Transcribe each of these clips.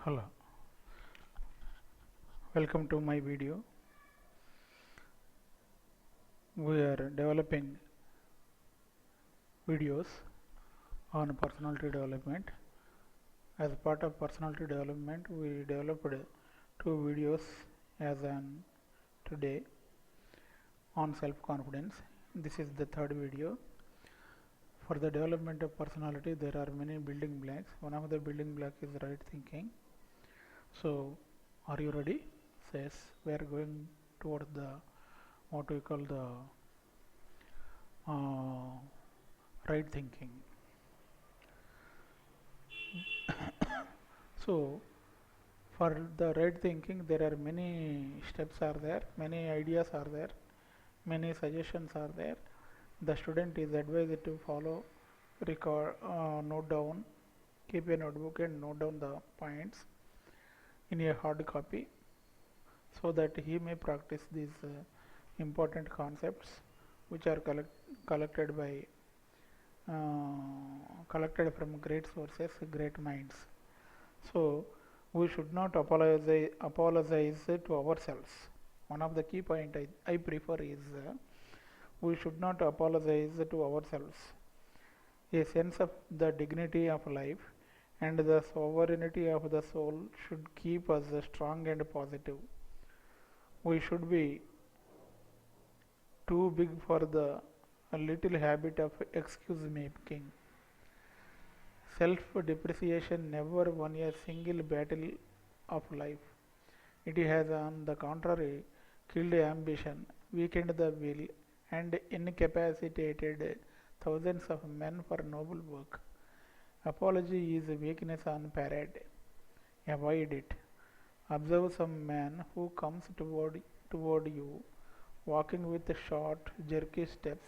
Hello, welcome to my video. We are developing videos on personality development. As part of personality development, we developed two videos as on today on self-confidence. This is the third video. For the development of personality, there are many building blocks. One of the building blocks is right thinking. So, are you ready? Says we are going towards the what we call the uh, right thinking. So, for the right thinking, there are many steps are there, many ideas are there, many suggestions are there. The student is advised to follow, record, note down, keep a notebook and note down the points in a hard copy so that he may practice these important concepts which are collected by collected from great sources, great minds. So we should not apologize to ourselves. One of the key point I prefer is we should not apologize to ourselves. A sense of the dignity of life and the sovereignty of the soul should keep us strong and positive. We should be too big for the little habit of excuse making. Self-depreciation never won a single battle of life. It has, on the contrary, killed ambition, weakened the will, and incapacitated thousands of men for noble work. Apology is weakness on parade. Avoid it. Observe some man who comes toward you, walking with short, jerky steps,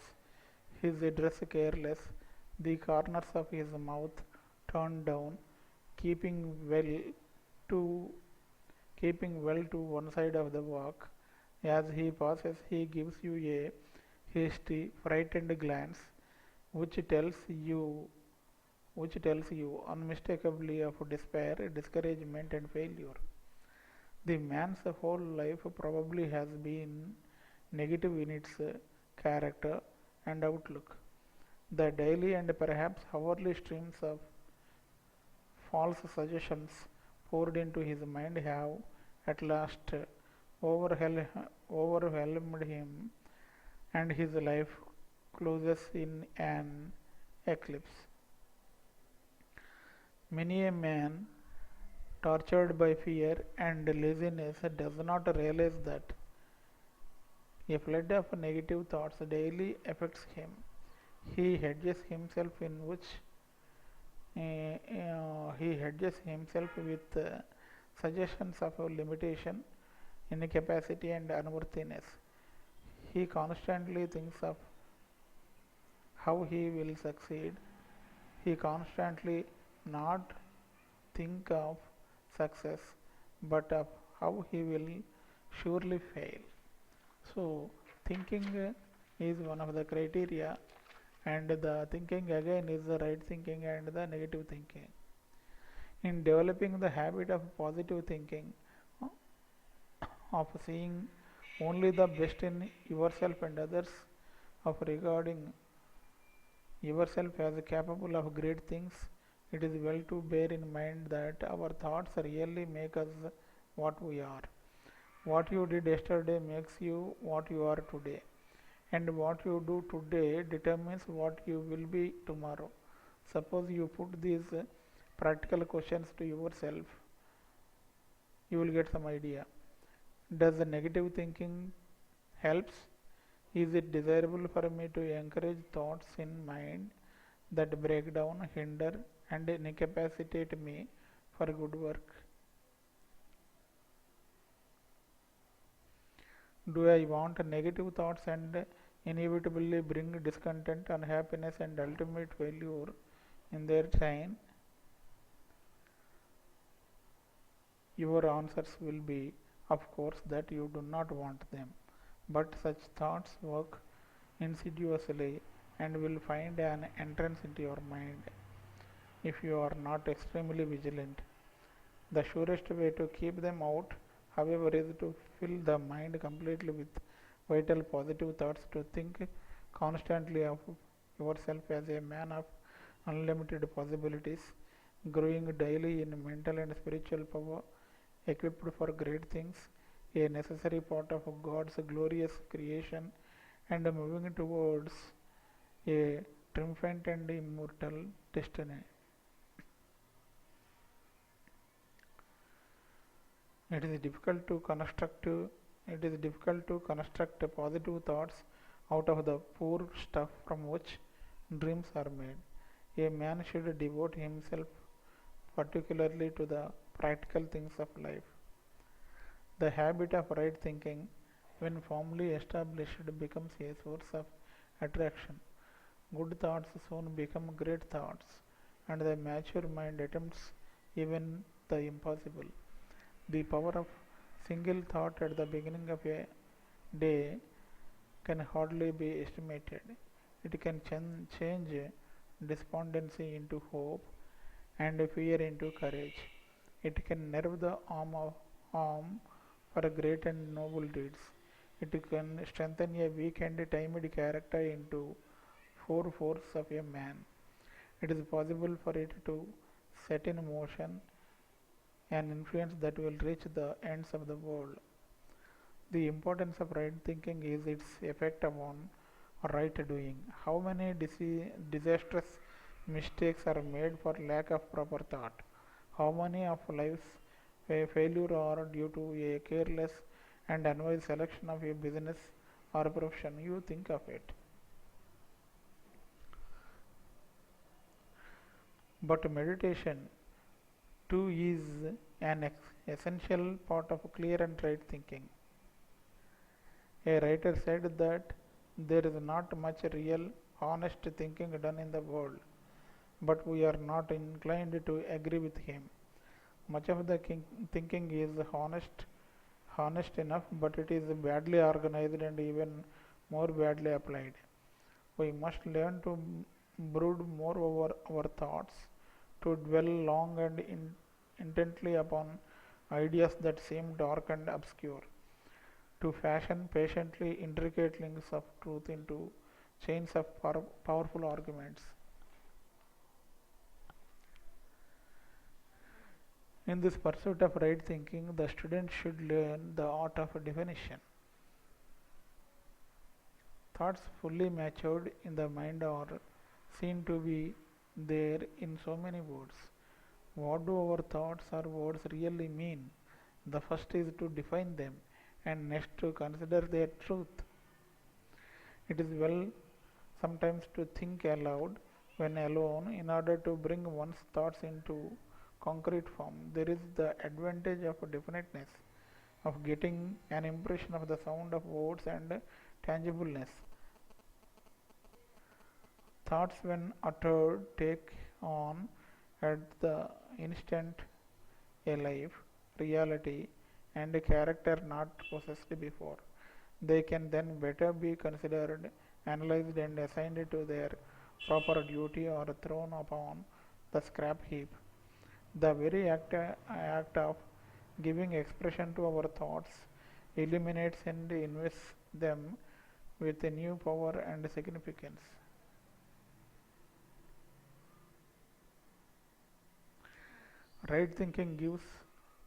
his dress careless, the corners of his mouth turned down, keeping well to keeping well to one side of the walk. As he passes, he gives you a hasty, frightened glance, which tells you which tells you unmistakably of despair, discouragement, and failure. The man's whole life probably has been negative in its character and outlook. The daily and perhaps hourly streams of false suggestions poured into his mind have at last overwhelmed him, and his life closes in an eclipse. Many a man tortured by fear and laziness does not realize that a flood of negative thoughts daily affects him. He hedges himself in which he hedges himself with suggestions of limitation, incapacity, and unworthiness. He constantly thinks of how he will succeed. He constantly not think of success, but of how he will surely fail. So, thinking is one of the criteria, and the thinking again is the right thinking and the negative thinking. In developing the habit of positive thinking, of seeing only the best in yourself and others, of regarding yourself as capable of great things, it is well to bear in mind that our thoughts really make us what we are. What you did yesterday makes you what you are today, and what you do today determines what you will be tomorrow. Suppose you put these practical questions to yourself, you will get some idea. Does the negative thinking helps? Is it desirable for me to encourage thoughts in mind that break down, hinder, and incapacitate me for good work? Do I want negative thoughts and inevitably bring discontent, unhappiness, and ultimate failure in their train? Your answers will be, of course, that you do not want them. But such thoughts work insidiously and will find an entrance into your mind if you are not extremely vigilant. The surest way to keep them out, however, is to fill the mind completely with vital positive thoughts, to think constantly of yourself as a man of unlimited possibilities, growing daily in mental and spiritual power, equipped for great things, a necessary part of God's glorious creation, and moving towards a triumphant and immortal destiny. It is difficult to construct it is difficult to construct positive thoughts out of the poor stuff from which dreams are made. A man should devote himself particularly to the practical things of life. The habit of right thinking, when firmly established, becomes a source of attraction. Good thoughts soon become great thoughts, and the mature mind attempts even the impossible. The power of single thought at the beginning of a day can hardly be estimated. It can change despondency into hope and fear into courage. It can nerve the arm for great and noble deeds. It can strengthen a weak and timid character into full force of a man. It is possible for it to set in motion an influence that will reach the ends of the world. The importance of right thinking is its effect upon right doing. How many disastrous mistakes are made for lack of proper thought? How many of life's failure are due to a careless and unwise selection of a business or profession? You think of it. But meditation too is an essential part of clear and right thinking. A writer said that there is not much real, honest thinking done in the world, but we are not inclined to agree with him. Much of the thinking is honest enough, but it is badly organized and even more badly applied. We must learn to brood more over our thoughts, to dwell long and intently upon ideas that seem dark and obscure, to fashion patiently intricate links of truth into chains of powerful arguments. In this pursuit of right thinking, the student should learn the art of definition. Thoughts fully matured in the mind are seen to be there in so many words. What do our thoughts or words really mean? The first is to define them, and next to consider their truth. It is well sometimes to think aloud when alone in order to bring one's thoughts into concrete form. There is the advantage of definiteness, of getting an impression of the sound of words and tangibleness. Thoughts, when uttered, take on at the instant a life, reality, and a character not possessed before. They can then better be considered, analyzed, and assigned to their proper duty or thrown upon the scrap heap. The very act of giving expression to our thoughts illuminates and invests them with a new power and significance. Right thinking gives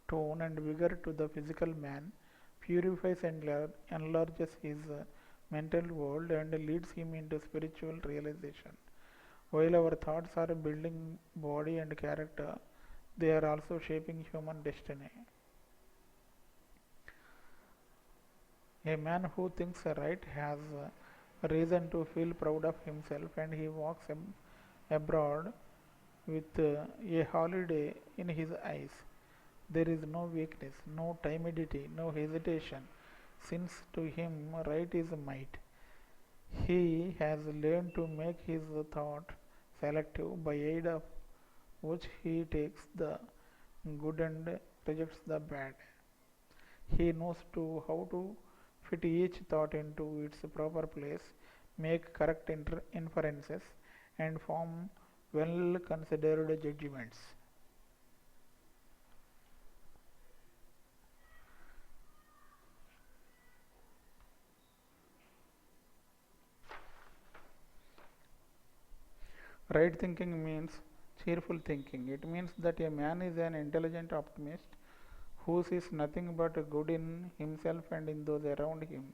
tone and vigor to the physical man, purifies and enlarges his mental world, and leads him into spiritual realization. While our thoughts are building body and character, they are also shaping human destiny. A man who thinks right has reason to feel proud of himself, and he walks abroad with a holiday in his eyes. There is no weakness, no timidity, no hesitation, since to him right is might. He has learned to make his thought selective, by aid of which he takes the good and rejects the bad. He knows how to fit each thought into its proper place, make correct inferences, and form well considered judgments. Right thinking means cheerful thinking. It means that a man is an intelligent optimist who sees nothing but good in himself and in those around him.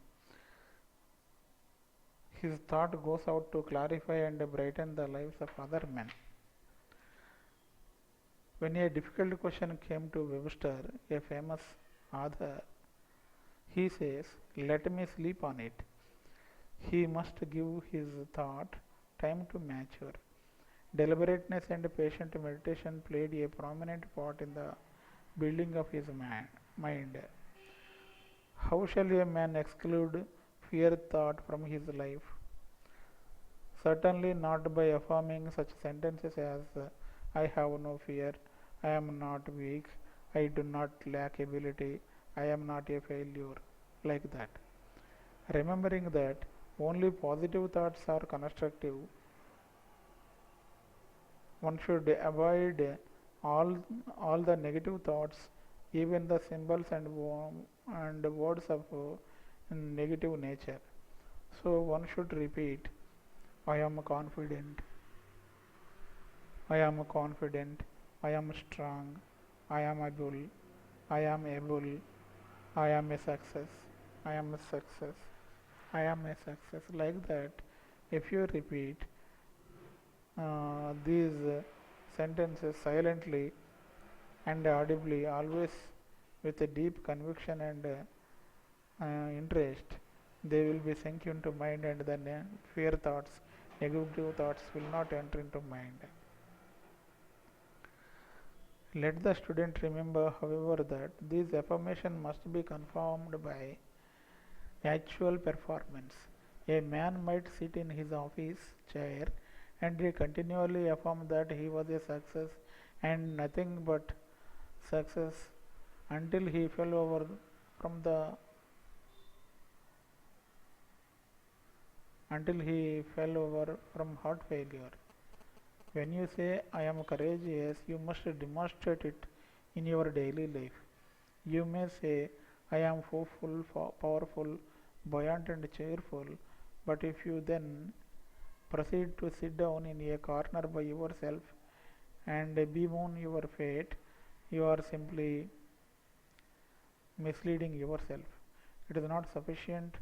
His thought goes out to clarify and brighten the lives of other men. When a difficult question came to Webster, a famous author, he says, "Let me sleep on it." He must give his thought time to mature. Deliberateness and patient meditation played a prominent part in the building of his mind. How shall a man exclude fear thought from his life? Certainly not by affirming such sentences as, "I have no fear, I am not weak, I do not lack ability, I am not a failure," like that. Remembering that only positive thoughts are constructive, one should avoid all, all the negative thoughts, even the symbols and words of negative nature. So one should repeat, "I am confident, I am confident, I am strong, I am able, I am able, I am a success, I am a success, I am a success." Like that, if you repeat these sentences silently and audibly, always with a deep conviction and interest, they will be sink into mind, and then fear thoughts, negative thoughts will not enter into mind. Let the student remember, however, that this affirmation must be confirmed by actual performance. A man might sit in his office chair and he continually affirm that he was a success and nothing but success until he fell over from the heart failure. When you say, "I am courageous," you must demonstrate it in your daily life. You may say, "I am hopeful, powerful, buoyant and cheerful," but if you then proceed to sit down in a corner by yourself and bemoan your fate, you are simply misleading yourself. It is not sufficient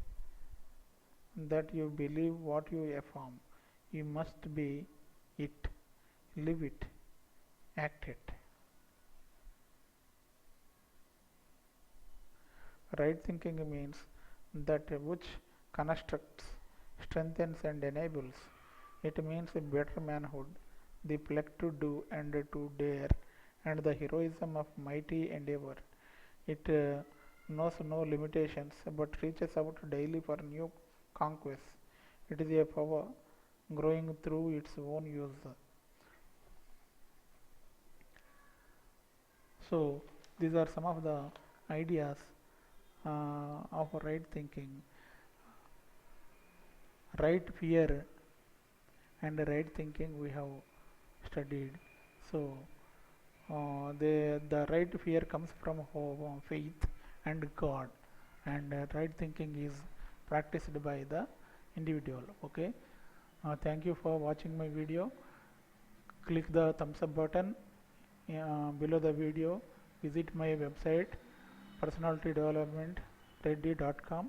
that you believe what you affirm. You must be it, live it, act it. Right thinking means that which constructs, strengthens and enables. It means a better manhood, the pluck to do and to dare, and the heroism of mighty endeavor. It knows no limitations but reaches out daily for new conquests. It is a power growing through its own use. So, these are some of the ideas of right thinking. Right fear and right thinking we have studied. So, the right fear comes from faith and God, and right thinking is practiced by the individual. Okay, thank you for watching my video. Click the thumbs up button below the video. Visit my website personalitydevelopmentreddy.com.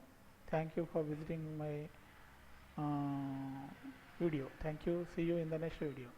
Thank you for visiting my video. Thank you. See you in the next video.